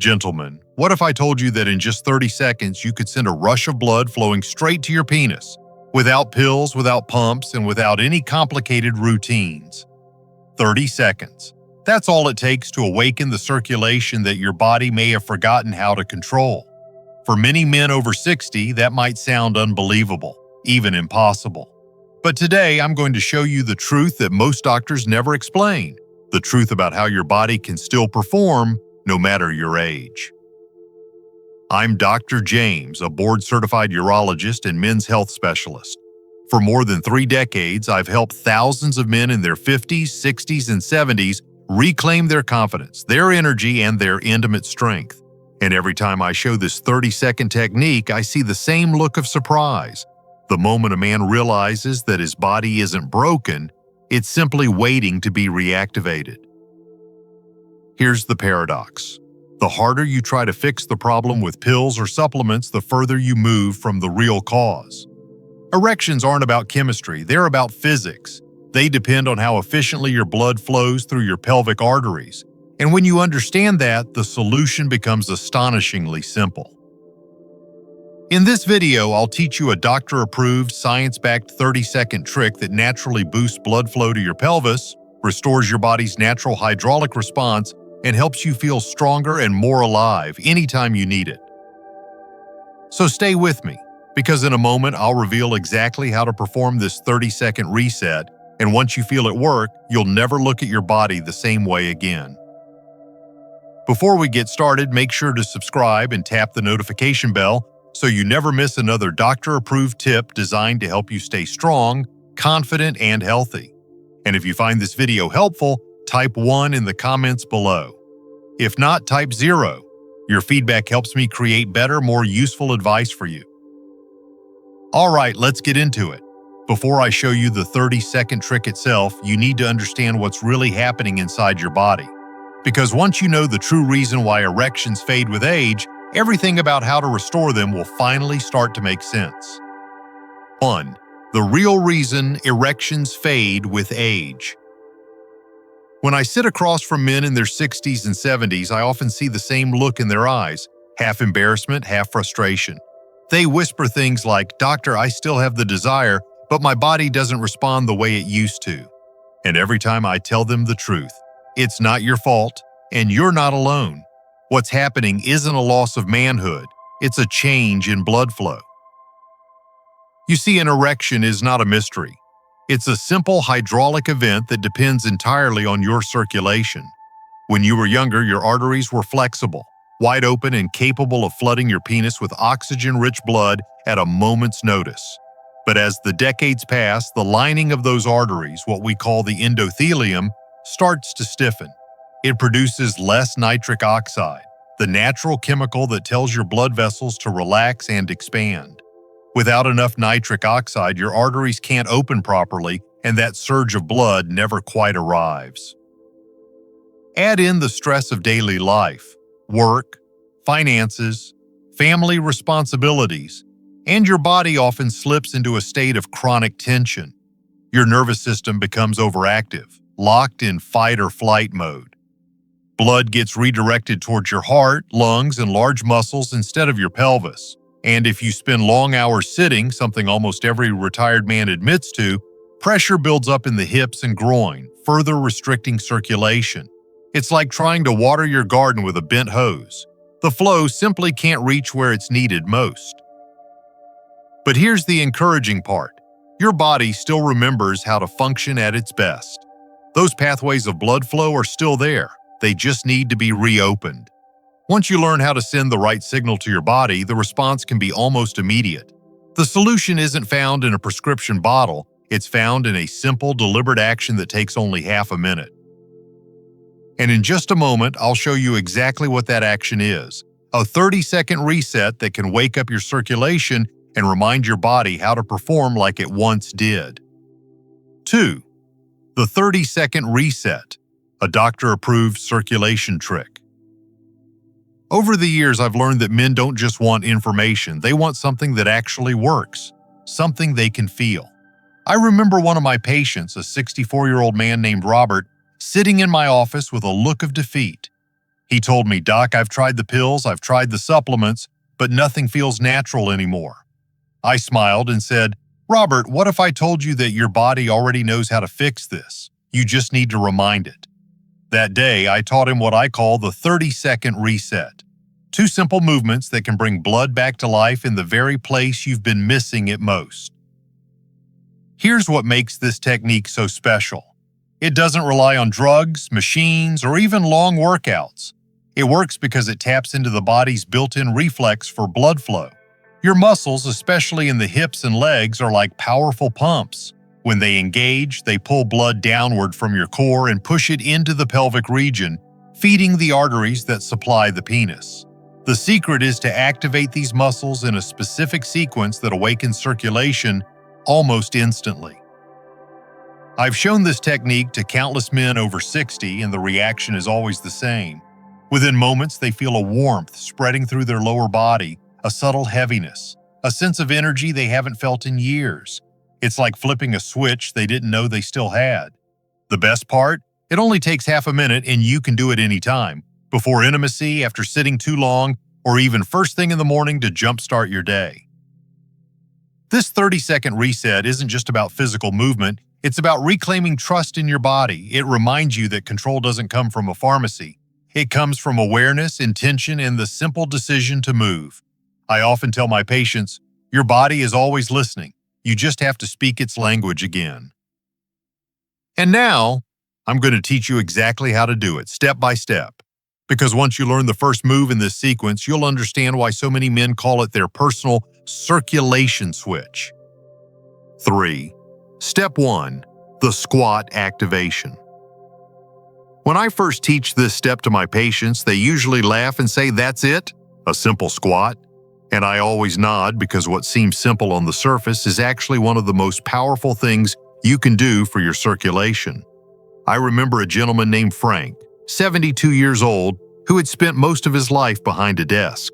Gentlemen, what if I told you that in just 30 seconds you could send a rush of blood flowing straight to your penis, without pills, without pumps, and without any complicated routines? 30 seconds. That's all it takes to awaken the circulation that your body may have forgotten how to control. For many men over 60, that might sound unbelievable, even impossible. But today, I'm going to show you the truth that most doctors never explain, the truth about how your body can still perform no matter your age. I'm Dr. James, a board-certified urologist and men's health specialist. For more than 3 decades, I've helped thousands of men in their 50s, 60s, and 70s reclaim their confidence, their energy, and their intimate strength. And every time I show this 30-second technique, I see the same look of surprise. The moment a man realizes that his body isn't broken, it's simply waiting to be reactivated. Here's the paradox. The harder you try to fix the problem with pills or supplements, the further you move from the real cause. Erections aren't about chemistry, they're about physics. They depend on how efficiently your blood flows through your pelvic arteries. And when you understand that, the solution becomes astonishingly simple. In this video, I'll teach you a doctor-approved, science-backed 30-second trick that naturally boosts blood flow to your pelvis, restores your body's natural hydraulic response, and helps you feel stronger and more alive anytime you need it. So stay with me, because in a moment I'll reveal exactly how to perform this 30-second reset, and once you feel it work, you'll never look at your body the same way again. Before we get started, make sure to subscribe and tap the notification bell so you never miss another doctor-approved tip designed to help you stay strong, confident, and healthy. And if you find this video helpful, type 1 in the comments below. If not, type 0. Your feedback helps me create better, more useful advice for you. All right, let's get into it. Before I show you the 30-second trick itself, you need to understand what's really happening inside your body. Because once you know the true reason why erections fade with age, everything about how to restore them will finally start to make sense. 1. The real reason erections fade with age. When I sit across from men in their 60s and 70s, I often see the same look in their eyes, half embarrassment, half frustration. They whisper things like, "Doctor, I still have the desire, but my body doesn't respond the way it used to." And every time I tell them the truth, it's not your fault, and you're not alone. What's happening isn't a loss of manhood, it's a change in blood flow. You see, an erection is not a mystery. It's a simple hydraulic event that depends entirely on your circulation. When you were younger, your arteries were flexible, wide open and capable of flooding your penis with oxygen-rich blood at a moment's notice. But as the decades pass, the lining of those arteries, what we call the endothelium, starts to stiffen. It produces less nitric oxide, the natural chemical that tells your blood vessels to relax and expand. Without enough nitric oxide, your arteries can't open properly, and that surge of blood never quite arrives. Add in the stress of daily life, work, finances, family responsibilities, and your body often slips into a state of chronic tension. Your nervous system becomes overactive, locked in fight or flight mode. Blood gets redirected towards your heart, lungs, and large muscles instead of your pelvis. And if you spend long hours sitting, something almost every retired man admits to, pressure builds up in the hips and groin, further restricting circulation. It's like trying to water your garden with a bent hose. The flow simply can't reach where it's needed most. But here's the encouraging part. Your body still remembers how to function at its best. Those pathways of blood flow are still there. They just need to be reopened. Once you learn how to send the right signal to your body, the response can be almost immediate. The solution isn't found in a prescription bottle, it's found in a simple, deliberate action that takes only half a minute. And in just a moment, I'll show you exactly what that action is. A 30-second reset that can wake up your circulation and remind your body how to perform like it once did. 2. The 30-second reset, a doctor-approved circulation trick. Over the years, I've learned that men don't just want information, they want something that actually works, something they can feel. I remember one of my patients, a 64-year-old man named Robert, sitting in my office with a look of defeat. He told me, "Doc, I've tried the pills, I've tried the supplements, but nothing feels natural anymore." I smiled and said, "Robert, what if I told you that your body already knows how to fix this? You just need to remind it." That day, I taught him what I call the 30-second reset. 2 simple movements that can bring blood back to life in the very place you've been missing it most. Here's what makes this technique so special. It doesn't rely on drugs, machines, or even long workouts. It works because it taps into the body's built-in reflex for blood flow. Your muscles, especially in the hips and legs, are like powerful pumps. When they engage, they pull blood downward from your core and push it into the pelvic region, feeding the arteries that supply the penis. The secret is to activate these muscles in a specific sequence that awakens circulation almost instantly. I've shown this technique to countless men over 60, and the reaction is always the same. Within moments, they feel a warmth spreading through their lower body, a subtle heaviness, a sense of energy they haven't felt in years. It's like flipping a switch they didn't know they still had. The best part? It only takes half a minute and you can do it anytime, before intimacy, after sitting too long, or even first thing in the morning to jumpstart your day. This 30-second reset isn't just about physical movement, it's about reclaiming trust in your body. It reminds you that control doesn't come from a pharmacy. It comes from awareness, intention, and the simple decision to move. I often tell my patients, your body is always listening. You just have to speak its language again. And now, I'm going to teach you exactly how to do it, step by step. Because once you learn the first move in this sequence, you'll understand why so many men call it their personal circulation switch. 3. Step 1. The squat activation. When I first teach this step to my patients, they usually laugh and say, "That's it? A simple squat?" And I always nod because what seems simple on the surface is actually one of the most powerful things you can do for your circulation. I remember a gentleman named Frank, 72 years old, who had spent most of his life behind a desk.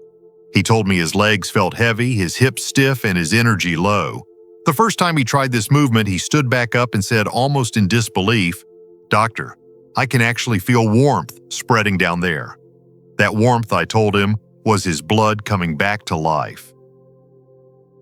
He told me his legs felt heavy, his hips stiff, and his energy low. The first time he tried this movement, he stood back up and said, almost in disbelief, "Doctor, I can actually feel warmth spreading down there." That warmth, I told him, was his blood coming back to life.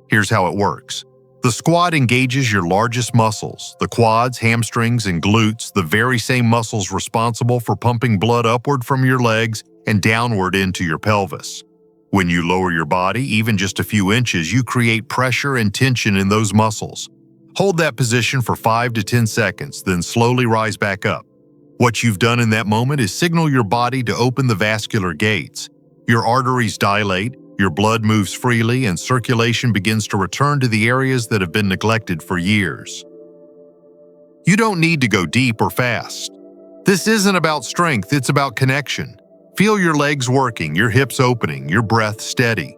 Here's how it works. The squat engages your largest muscles, the quads, hamstrings, and glutes, the very same muscles responsible for pumping blood upward from your legs and downward into your pelvis. When you lower your body, even just a few inches, you create pressure and tension in those muscles. Hold that position for 5 to 10 seconds, then slowly rise back up. What you've done in that moment is signal your body to open the vascular gates. Your arteries dilate, your blood moves freely, and circulation begins to return to the areas that have been neglected for years. You don't need to go deep or fast. This isn't about strength, it's about connection. Feel your legs working, your hips opening, your breath steady.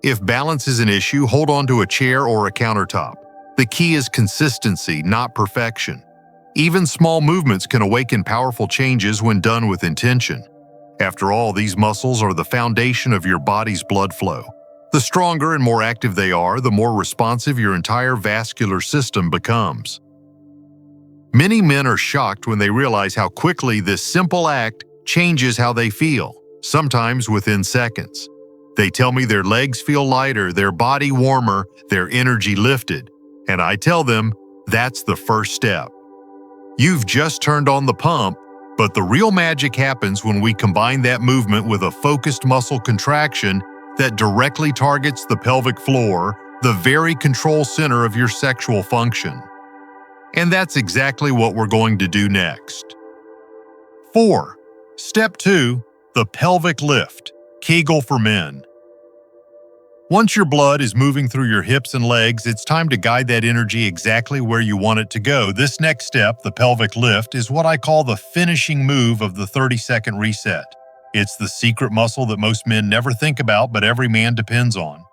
If balance is an issue, hold on to a chair or a countertop. The key is consistency, not perfection. Even small movements can awaken powerful changes when done with intention. After all, these muscles are the foundation of your body's blood flow. The stronger and more active they are, the more responsive your entire vascular system becomes. Many men are shocked when they realize how quickly this simple act changes how they feel, sometimes within seconds. They tell me their legs feel lighter, their body warmer, their energy lifted. And I tell them, that's the first step. You've just turned on the pump, but the real magic happens when we combine that movement with a focused muscle contraction that directly targets the pelvic floor, the very control center of your sexual function. And that's exactly what we're going to do next. 4. Step 2. The pelvic lift, Kegel for men. Once your blood is moving through your hips and legs, it's time to guide that energy exactly where you want it to go. This next step, the pelvic lift, is what I call the finishing move of the 30-second reset. It's the secret muscle that most men never think about, but every man depends on.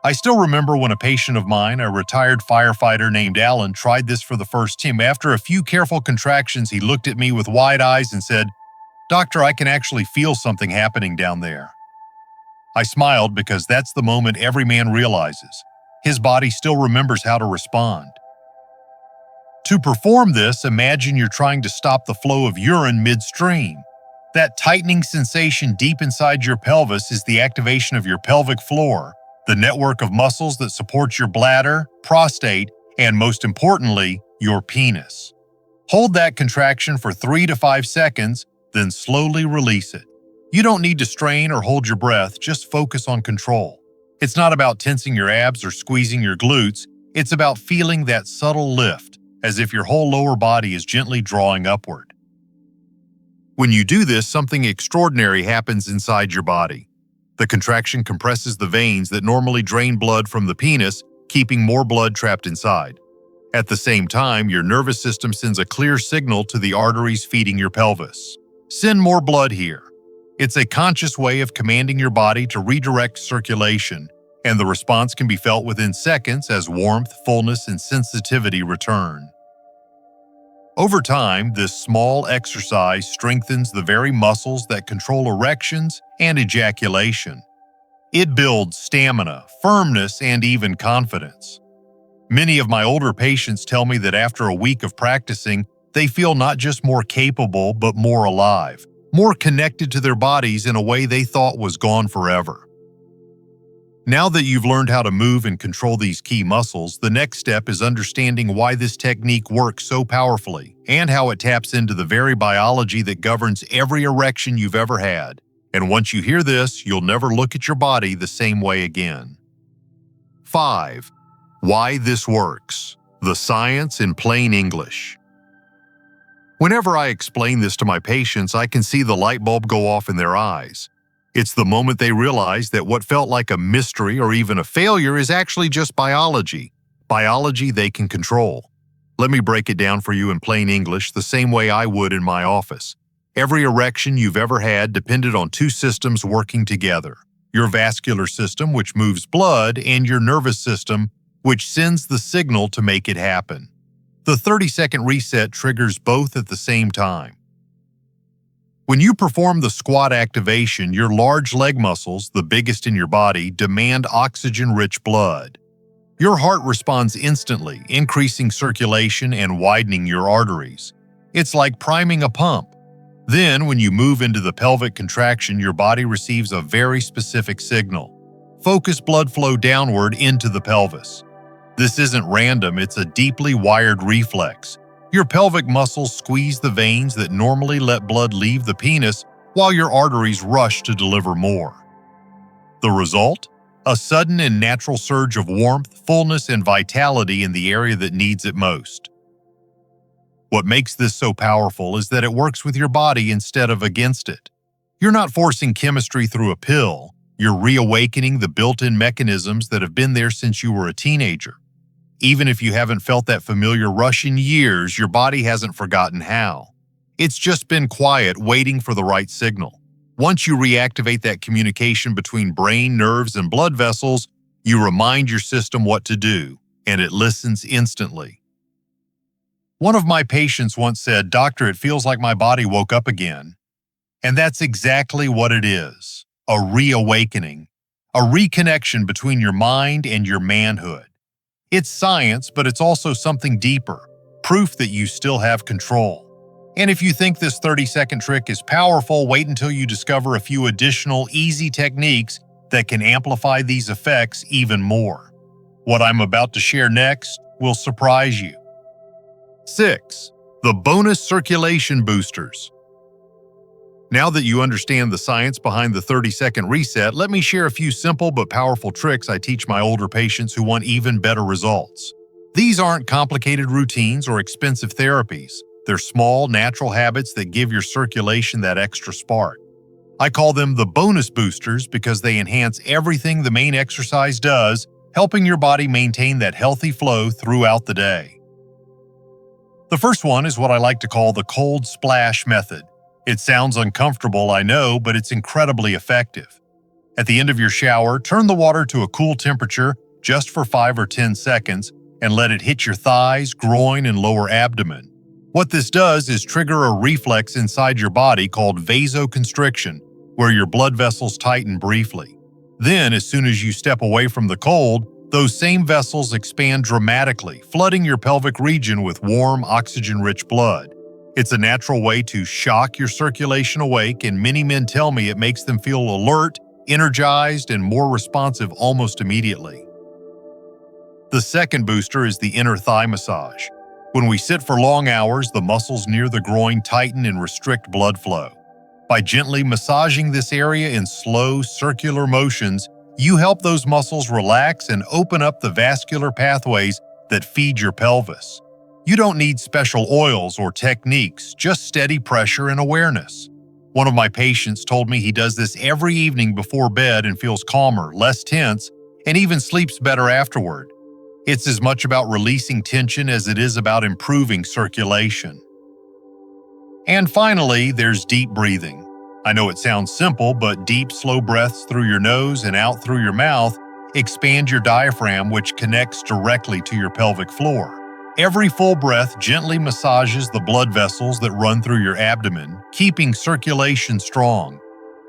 I still remember when a patient of mine, a retired firefighter named Alan, tried this for the first time. After a few careful contractions, he looked at me with wide eyes and said, "Doctor, I can actually feel something happening down there." I smiled because that's the moment every man realizes. His body still remembers how to respond. To perform this, imagine you're trying to stop the flow of urine midstream. That tightening sensation deep inside your pelvis is the activation of your pelvic floor, the network of muscles that supports your bladder, prostate, and most importantly, your penis. Hold that contraction for 3 to 5 seconds, then slowly release it. You don't need to strain or hold your breath, just focus on control. It's not about tensing your abs or squeezing your glutes, it's about feeling that subtle lift, as if your whole lower body is gently drawing upward. When you do this, something extraordinary happens inside your body. The contraction compresses the veins that normally drain blood from the penis, keeping more blood trapped inside. At the same time, your nervous system sends a clear signal to the arteries feeding your pelvis. Send more blood here. It's a conscious way of commanding your body to redirect circulation, and the response can be felt within seconds as warmth, fullness, and sensitivity return. Over time, this small exercise strengthens the very muscles that control erections and ejaculation. It builds stamina, firmness, and even confidence. Many of my older patients tell me that after a week of practicing, they feel not just more capable, but more alive, more connected to their bodies in a way they thought was gone forever. Now that you've learned how to move and control these key muscles, the next step is understanding why this technique works so powerfully and how it taps into the very biology that governs every erection you've ever had. And once you hear this, you'll never look at your body the same way again. 5. Why this works. The science in plain English. Whenever I explain this to my patients, I can see the light bulb go off in their eyes. It's the moment they realize that what felt like a mystery or even a failure is actually just biology they can control. Let me break it down for you in plain English the same way I would in my office. Every erection you've ever had depended on two systems working together: your vascular system, which moves blood, and your nervous system, which sends the signal to make it happen. The 30-second reset triggers both at the same time. When you perform the squat activation, your large leg muscles, the biggest in your body, demand oxygen-rich blood. Your heart responds instantly, increasing circulation and widening your arteries. It's like priming a pump. Then, when you move into the pelvic contraction, your body receives a very specific signal. Focus blood flow downward into the pelvis. This isn't random, it's a deeply wired reflex. Your pelvic muscles squeeze the veins that normally let blood leave the penis, while your arteries rush to deliver more. The result? A sudden and natural surge of warmth, fullness, and vitality in the area that needs it most. What makes this so powerful is that it works with your body instead of against it. You're not forcing chemistry through a pill, you're reawakening the built-in mechanisms that have been there since you were a teenager. Even if you haven't felt that familiar rush in years, your body hasn't forgotten how. It's just been quiet, waiting for the right signal. Once you reactivate that communication between brain, nerves, and blood vessels, you remind your system what to do, and it listens instantly. One of my patients once said, "Doctor, it feels like my body woke up again." And that's exactly what it is: a reawakening, a reconnection between your mind and your manhood. It's science, but it's also something deeper, proof that you still have control. And if you think this 30-second trick is powerful, wait until you discover a few additional easy techniques that can amplify these effects even more. What I'm about to share next will surprise you. 6. The bonus circulation boosters. Now that you understand the science behind the 30-second reset, let me share a few simple but powerful tricks I teach my older patients who want even better results. These aren't complicated routines or expensive therapies. They're small, natural habits that give your circulation that extra spark. I call them the bonus boosters because they enhance everything the main exercise does, helping your body maintain that healthy flow throughout the day. The first one is what I like to call the cold splash method. It sounds uncomfortable, I know, but it's incredibly effective. At the end of your shower, turn the water to a cool temperature just for 5 or 10 seconds and let it hit your thighs, groin, and lower abdomen. What this does is trigger a reflex inside your body called vasoconstriction, where your blood vessels tighten briefly. Then, as soon as you step away from the cold, those same vessels expand dramatically, flooding your pelvic region with warm, oxygen-rich blood. It's a natural way to shock your circulation awake, and many men tell me it makes them feel alert, energized, and more responsive almost immediately. The second booster is the inner thigh massage. When we sit for long hours, the muscles near the groin tighten and restrict blood flow. By gently massaging this area in slow, circular motions, you help those muscles relax and open up the vascular pathways that feed your pelvis. You don't need special oils or techniques, just steady pressure and awareness. One of my patients told me he does this every evening before bed and feels calmer, less tense, and even sleeps better afterward. It's as much about releasing tension as it is about improving circulation. And finally, there's deep breathing. I know it sounds simple, but deep, slow breaths through your nose and out through your mouth expand your diaphragm, which connects directly to your pelvic floor. Every full breath gently massages the blood vessels that run through your abdomen, keeping circulation strong.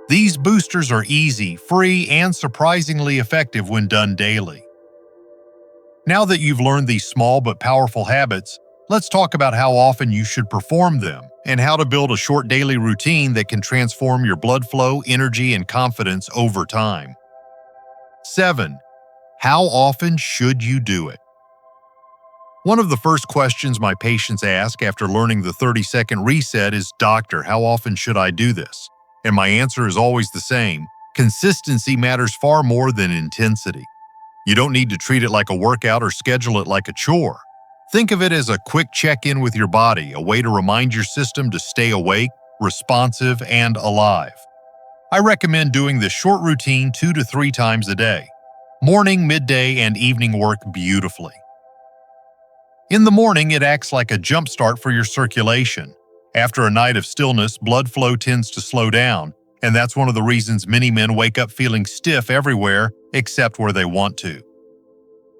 These boosters are easy, free, and surprisingly effective when done daily. Now that you've learned these small but powerful habits, let's talk about how often you should perform them and how to build a short daily routine that can transform your blood flow, energy, and confidence over time. 7. How often should you do it? One of the first questions my patients ask after learning the 30-second reset is, "Doctor, how often should I do this?" And my answer is always the same: consistency matters far more than intensity. You don't need to treat it like a workout or schedule it like a chore. Think of it as a quick check-in with your body, a way to remind your system to stay awake, responsive, and alive. I recommend doing this short routine 2 to 3 times a day. Morning, midday, and evening work beautifully. In the morning, it acts like a jump start for your circulation. After a night of stillness, blood flow tends to slow down, and that's one of the reasons many men wake up feeling stiff everywhere except where they want to.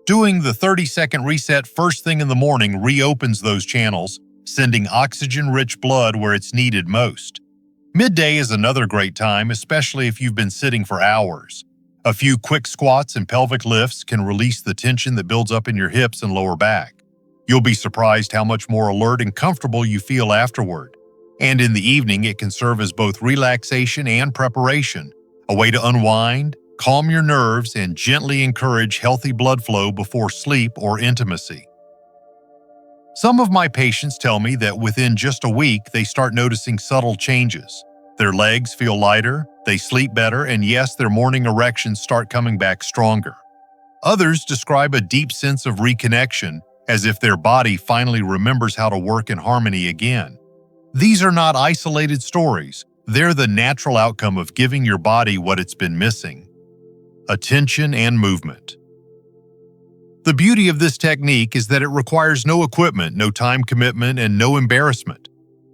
Doing the 30-second reset first thing in the morning reopens those channels, sending oxygen-rich blood where it's needed most. Midday is another great time, especially if you've been sitting for hours. A few quick squats and pelvic lifts can release the tension that builds up in your hips and lower back. You'll be surprised how much more alert and comfortable you feel afterward. And in the evening, it can serve as both relaxation and preparation, a way to unwind, calm your nerves, and gently encourage healthy blood flow before sleep or intimacy. Some of my patients tell me that within just a week, they start noticing subtle changes. Their legs feel lighter, they sleep better, and yes, their morning erections start coming back stronger. Others describe a deep sense of reconnection, as if their body finally remembers how to work in harmony again. These are not isolated stories. They're the natural outcome of giving your body what it's been missing: attention and movement. The beauty of this technique is that it requires no equipment, no time commitment, and no embarrassment.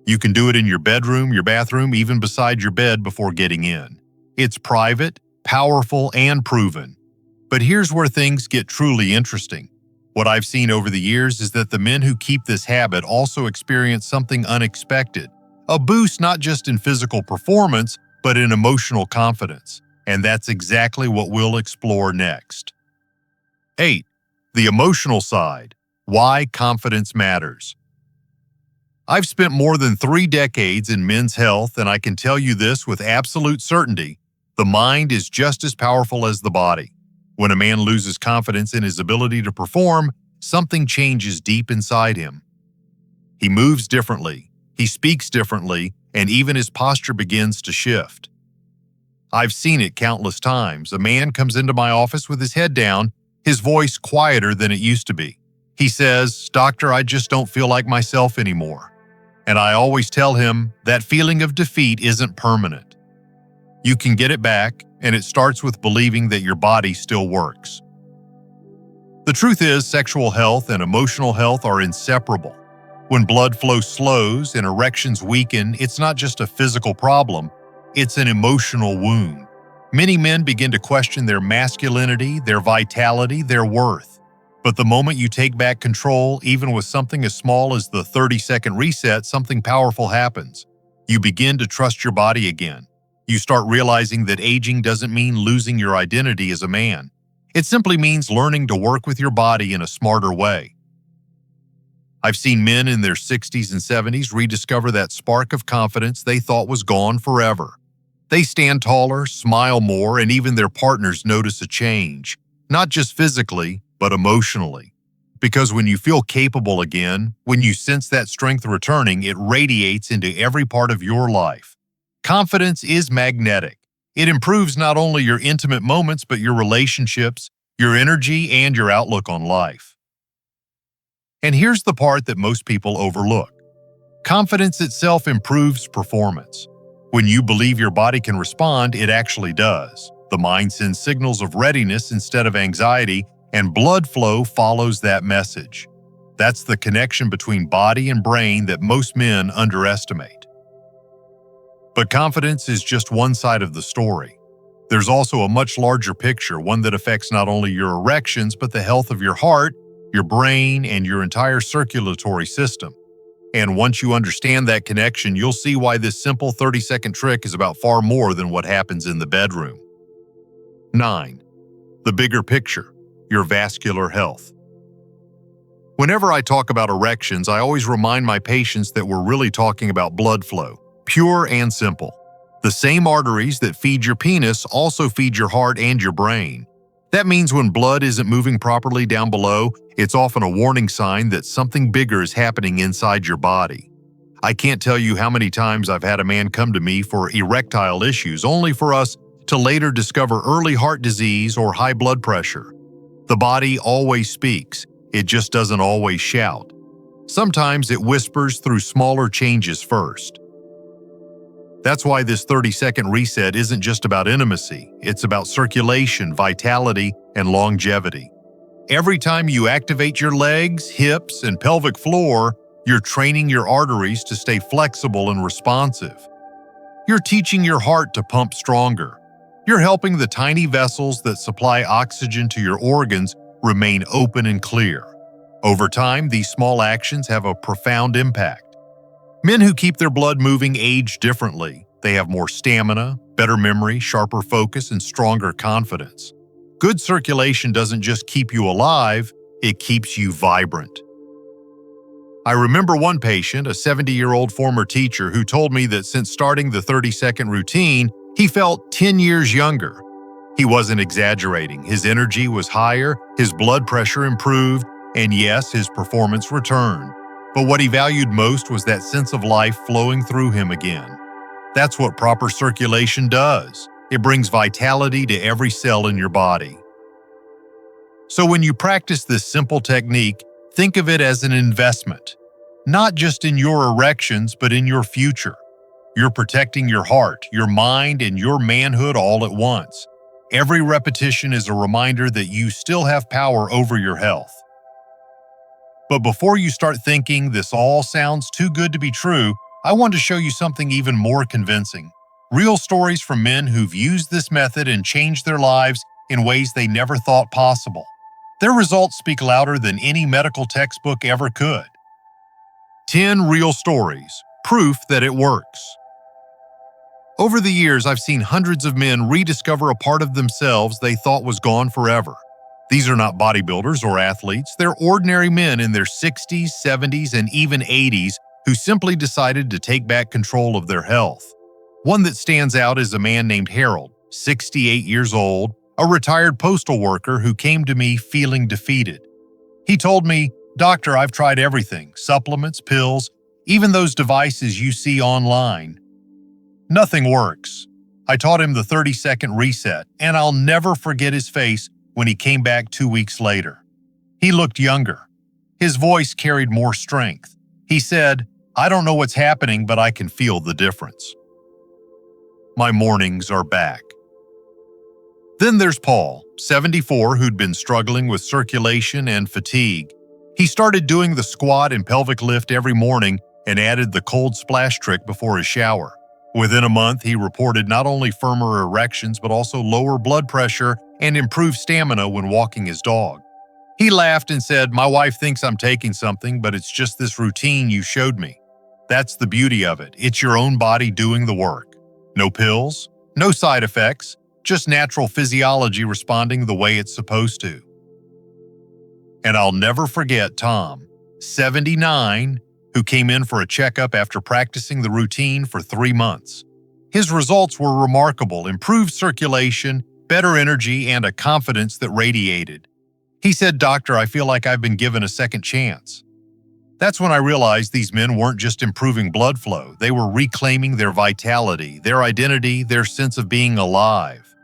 You can do it in your bedroom, your bathroom, even beside your bed before getting in. It's private, powerful, and proven. But here's where things get truly interesting. What I've seen over the years is that the men who keep this habit also experience something unexpected, a boost not just in physical performance, but in emotional confidence. And that's exactly what we'll explore next. 8. The emotional side: why confidence matters. I've spent more than 3 decades in men's health, and I can tell you this with absolute certainty: the mind is just as powerful as the body. When a man loses confidence in his ability to perform, something changes deep inside him. He moves differently, he speaks differently, and even his posture begins to shift. I've seen it countless times. A man comes into my office with his head down, his voice quieter than it used to be. He says, "Doctor, I just don't feel like myself anymore." And I always tell him that feeling of defeat isn't permanent. You can get it back, and it starts with believing that your body still works. The truth is, sexual health and emotional health are inseparable. When blood flow slows and erections weaken, it's not just a physical problem, it's an emotional wound. Many men begin to question their masculinity, their vitality, their worth. But the moment you take back control, even with something as small as the 30-second reset, something powerful happens. You begin to trust your body again. You start realizing that aging doesn't mean losing your identity as a man. It simply means learning to work with your body in a smarter way. I've seen men in their 60s and 70s rediscover that spark of confidence they thought was gone forever. They stand taller, smile more, and even their partners notice a change, not just physically, but emotionally. Because when you feel capable again, when you sense that strength returning, it radiates into every part of your life. Confidence is magnetic. It improves not only your intimate moments, but your relationships, your energy, and your outlook on life. And here's the part that most people overlook. Confidence itself improves performance. When you believe your body can respond, it actually does. The mind sends signals of readiness instead of anxiety, and blood flow follows that message. That's the connection between body and brain that most men underestimate. But confidence is just one side of the story. There's also a much larger picture, one that affects not only your erections, but the health of your heart, your brain, and your entire circulatory system. And once you understand that connection, you'll see why this simple 30-second trick is about far more than what happens in the bedroom. 9. The bigger picture, your vascular health. Whenever I talk about erections, I always remind my patients that we're really talking about blood flow, pure and simple. The same arteries that feed your penis also feed your heart and your brain. That means when blood isn't moving properly down below, it's often a warning sign that something bigger is happening inside your body. I can't tell you how many times I've had a man come to me for erectile issues, only for us to later discover early heart disease or high blood pressure. The body always speaks, it just doesn't always shout. Sometimes it whispers through smaller changes first. That's why this 30-second reset isn't just about intimacy, it's about circulation, vitality, and longevity. Every time you activate your legs, hips, and pelvic floor, you're training your arteries to stay flexible and responsive. You're teaching your heart to pump stronger. You're helping the tiny vessels that supply oxygen to your organs remain open and clear. Over time, these small actions have a profound impact. Men who keep their blood moving age differently. They have more stamina, better memory, sharper focus, and stronger confidence. Good circulation doesn't just keep you alive, it keeps you vibrant. I remember one patient, a 70-year-old former teacher, who told me that since starting the 30-second routine, he felt 10 years younger. He wasn't exaggerating. His energy was higher, his blood pressure improved, and yes, his performance returned. But what he valued most was that sense of life flowing through him again. That's what proper circulation does. It brings vitality to every cell in your body. So when you practice this simple technique, think of it as an investment, not just in your erections, but in your future. You're protecting your heart, your mind, and your manhood all at once. Every repetition is a reminder that you still have power over your health. But before you start thinking this all sounds too good to be true, I want to show you something even more convincing. Real stories from men who've used this method and changed their lives in ways they never thought possible. Their results speak louder than any medical textbook ever could. 10 real stories, proof that it works. Over the years, I've seen hundreds of men rediscover a part of themselves they thought was gone forever. These are not bodybuilders or athletes, they're ordinary men in their 60s, 70s, and even 80s who simply decided to take back control of their health. One that stands out is a man named Harold, 68 years old, a retired postal worker who came to me feeling defeated. He told me, "Doctor, I've tried everything, supplements, pills, even those devices you see online. Nothing works." I taught him the 30-second reset, and I'll never forget his face when he came back 2 weeks later. He looked younger. His voice carried more strength. He said, "I don't know what's happening, but I can feel the difference. My mornings are back." Then there's Paul, 74, who'd been struggling with circulation and fatigue. He started doing the squat and pelvic lift every morning and added the cold splash trick before his shower. Within a month, he reported not only firmer erections, but also lower blood pressure and improved stamina when walking his dog. He laughed and said, "My wife thinks I'm taking something, but it's just this routine you showed me." That's the beauty of it. It's your own body doing the work. No pills, no side effects, just natural physiology responding the way it's supposed to. And I'll never forget Tom. 79, who came in for a checkup after practicing the routine for 3 months. His results were remarkable: improved circulation, better energy, and a confidence that radiated. He said, "Doctor, I feel like I've been given a second chance." That's when I realized these men weren't just improving blood flow, they were reclaiming their vitality, their identity, their sense of being alive.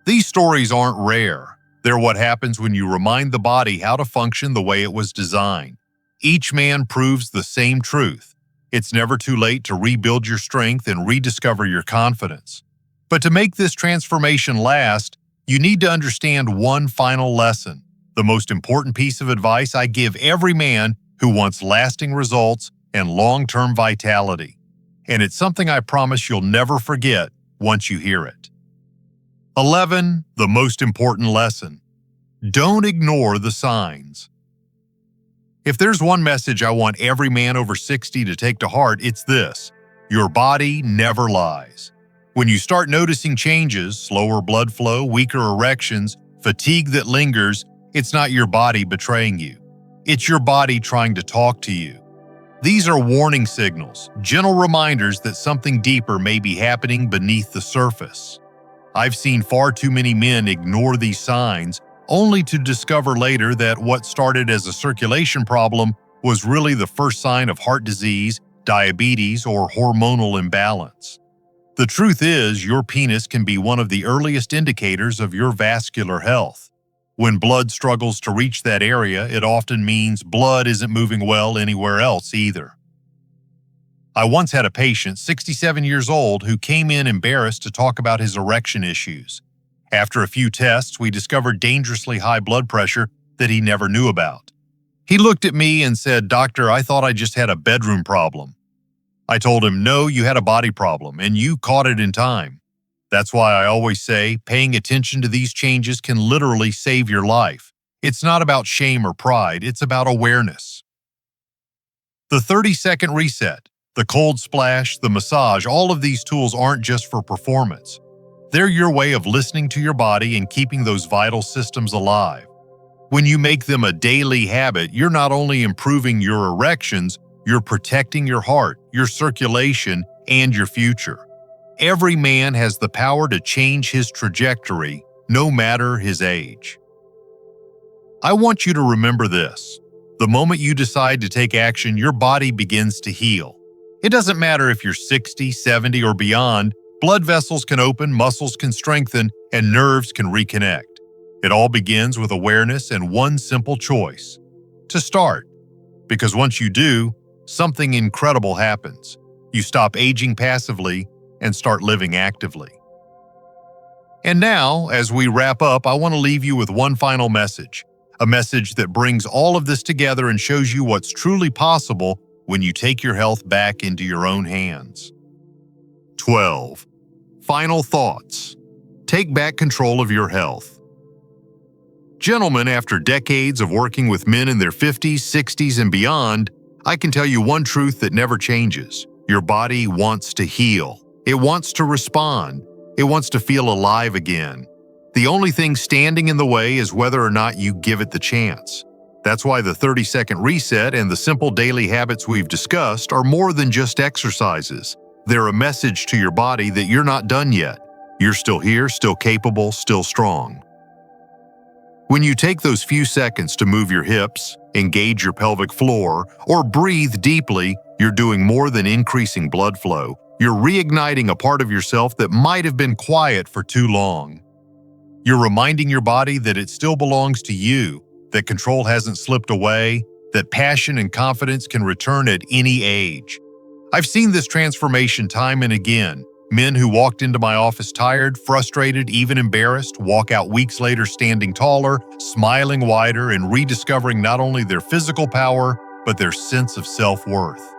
These stories aren't rare. They're what happens when you remind the body how to function the way it was designed. Each man proves the same truth. It's never too late to rebuild your strength and rediscover your confidence. But to make this transformation last, you need to understand one final lesson, the most important piece of advice I give every man who wants lasting results and long-term vitality. And it's something I promise you'll never forget once you hear it. 11. The most important lesson. Don't ignore the signs. If there's one message I want every man over 60 to take to heart, it's this: your body never lies. When you start noticing changes, slower blood flow, weaker erections, fatigue that lingers, it's not your body betraying you. It's your body trying to talk to you. These are warning signals, gentle reminders that something deeper may be happening beneath the surface. I've seen far too many men ignore these signs, only to discover later that what started as a circulation problem was really the first sign of heart disease, diabetes, or hormonal imbalance. The truth is, your penis can be one of the earliest indicators of your vascular health. When blood struggles to reach that area, it often means blood isn't moving well anywhere else either. I once had a patient, 67 years old, who came in embarrassed to talk about his erection issues. After a few tests, we discovered dangerously high blood pressure that he never knew about. He looked at me and said, "Doctor, I thought I just had a bedroom problem." I told him, "No, you had a body problem, and you caught it in time." That's why I always say, paying attention to these changes can literally save your life. It's not about shame or pride, it's about awareness. The 30-second reset, the cold splash, the massage, all of these tools aren't just for performance. They're your way of listening to your body and keeping those vital systems alive. When you make them a daily habit, you're not only improving your erections, you're protecting your heart, your circulation, and your future. Every man has the power to change his trajectory, no matter his age. I want you to remember this. The moment you decide to take action, your body begins to heal. It doesn't matter if you're 60, 70, or beyond, blood vessels can open, muscles can strengthen, and nerves can reconnect. It all begins with awareness and one simple choice: to start. Because once you do, something incredible happens. You stop aging passively and start living actively. And now, as we wrap up, I want to leave you with one final message, a message that brings all of this together and shows you what's truly possible when you take your health back into your own hands. 12. Final thoughts. Take back control of your health. Gentlemen, after decades of working with men in their 50s, 60s, and beyond, I can tell you one truth that never changes. Your body wants to heal. It wants to respond. It wants to feel alive again. The only thing standing in the way is whether or not you give it the chance. That's why the 30-second reset and the simple daily habits we've discussed are more than just exercises. They're a message to your body that you're not done yet. You're still here, still capable, still strong. When you take those few seconds to move your hips, engage your pelvic floor, or breathe deeply, you're doing more than increasing blood flow. You're reigniting a part of yourself that might have been quiet for too long. You're reminding your body that it still belongs to you, that control hasn't slipped away, that passion and confidence can return at any age. I've seen this transformation time and again. Men who walked into my office tired, frustrated, even embarrassed, walk out weeks later standing taller, smiling wider, and rediscovering not only their physical power, but their sense of self-worth.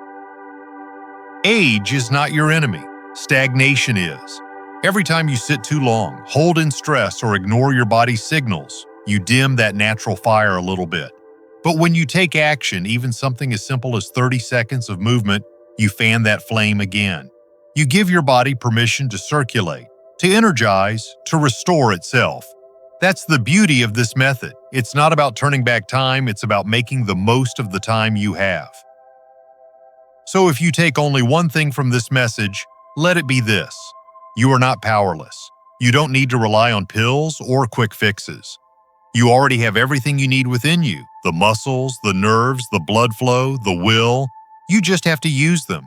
Age is not your enemy. Stagnation is. Every time you sit too long, hold in stress, or ignore your body's signals, you dim that natural fire a little bit. But when you take action, even something as simple as 30 seconds of movement, you fan that flame again. You give your body permission to circulate, to energize, to restore itself. That's the beauty of this method. It's not about turning back time, it's about making the most of the time you have. So if you take only one thing from this message, let it be this. You are not powerless. You don't need to rely on pills or quick fixes. You already have everything you need within you: the muscles, the nerves, the blood flow, the will. You just have to use them.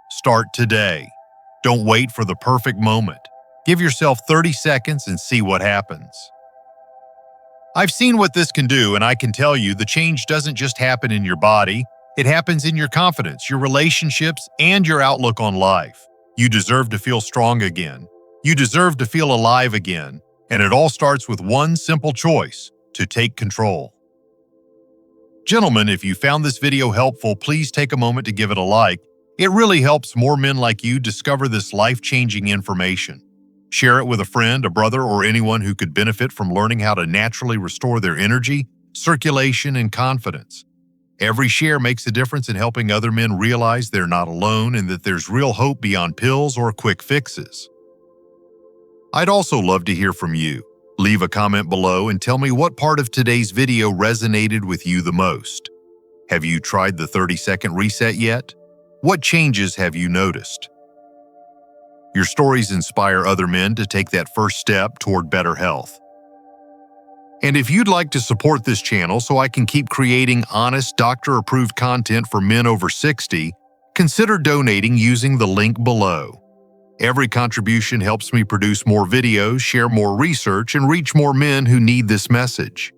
Start today. Don't wait for the perfect moment. Give yourself 30 seconds and see what happens. I've seen what this can do, and I can tell you the change doesn't just happen in your body, it happens in your confidence, your relationships, and your outlook on life. You deserve to feel strong again. You deserve to feel alive again. And it all starts with one simple choice: to take control. Gentlemen, if you found this video helpful, please take a moment to give it a like. It really helps more men like you discover this life-changing information. Share it with a friend, a brother, or anyone who could benefit from learning how to naturally restore their energy, circulation, and confidence. Every share makes a difference in helping other men realize they're not alone and that there's real hope beyond pills or quick fixes. I'd also love to hear from you. Leave a comment below and tell me what part of today's video resonated with you the most. Have you tried the 30-second reset yet? What changes have you noticed? Your stories inspire other men to take that first step toward better health. And if you'd like to support this channel so I can keep creating honest, doctor-approved content for men over 60, consider donating using the link below. Every contribution helps me produce more videos, share more research, and reach more men who need this message.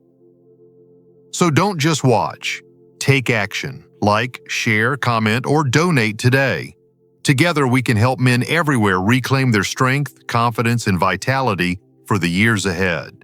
So don't just watch. Take action. Like, share, comment, or donate today. Together we can help men everywhere reclaim their strength, confidence, and vitality for the years ahead.